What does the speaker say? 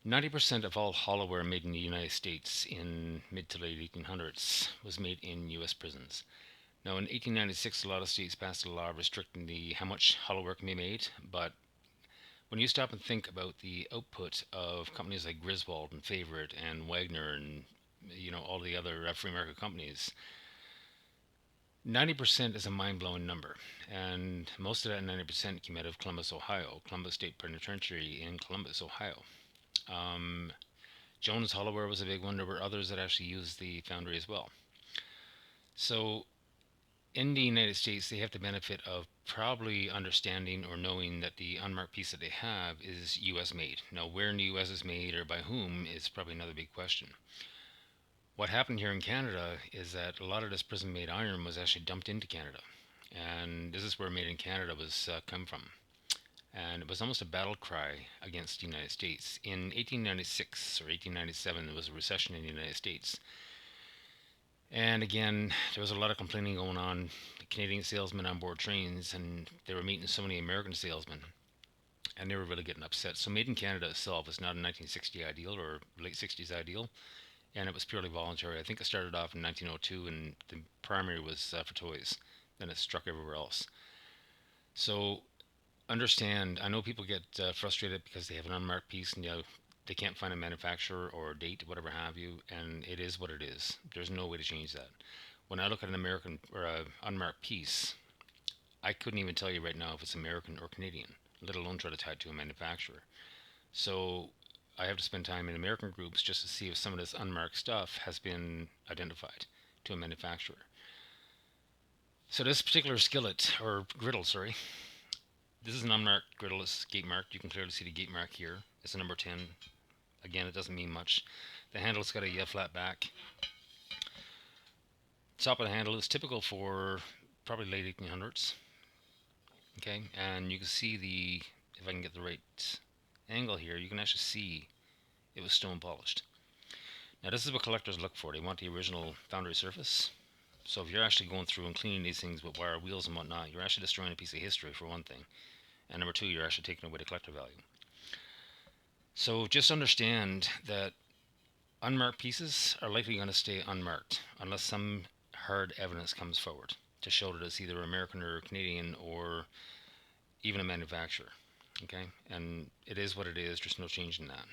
90% of all hollowware made in the United States in mid to late 1800s was made in U.S. prisons. Now, in 1896, a lot of states passed a law restricting how much hollowware can be made. But when you stop and think about the output of companies like Griswold and Favorite and Wagner and all the other free market companies, 90% is a mind-blowing number, and most of that 90% came out of Columbus, Ohio, Columbus State Penitentiary in Columbus, Ohio. Um, Jones Hollowware was a big one. There were others that actually used the foundry as well. So in the United States, they have the benefit of probably understanding or knowing that the unmarked piece that they have is U.S. made. Now, where in the U.S. is made or by whom is probably another big question. What happened here in Canada is that a lot of this prison-made iron was actually dumped into Canada, and this is where Made in Canada was come from. And it was almost a battle cry against the United States. In 1896 or 1897, there was a recession in the United States, and again, there was a lot of complaining going on. The Canadian salesmen on board trains, and they were meeting so many American salesmen, and they were really getting upset. So, Made in Canada itself was not a 1960 ideal or late 60s ideal, and it was purely voluntary. I think it started off in 1902, and the primary was for toys. Then it struck everywhere else. So, understand, I know people get frustrated because they have an unmarked piece and they can't find a manufacturer or a date, whatever have you, and it is what it is. There's no way to change that. When I look at an American or a unmarked piece, I couldn't even tell you right now if it's American or Canadian, let alone try to tie it to a manufacturer. So I have to spend time in American groups just to see if some of this unmarked stuff has been identified to a manufacturer. So this particular skillet or griddle, sorry, this is an unmarked griddle. It's gate marked. You can clearly see the gate mark here. It's a number 10. Again, it doesn't mean much. The handle's got a flat back. Top of the handle is typical for probably late 1800s. Okay, and you can see if I can get the right angle here, you can actually see it was stone polished. Now this is what collectors look for. They want the original foundry surface. So if you're actually going through and cleaning these things with wire wheels and whatnot, you're actually destroying a piece of history for one thing. And number two, you're actually taking away the collector value. So just understand that unmarked pieces are likely going to stay unmarked unless some hard evidence comes forward to show that it's either American or Canadian or even a manufacturer. Okay, and it is what it is. There's no change in that.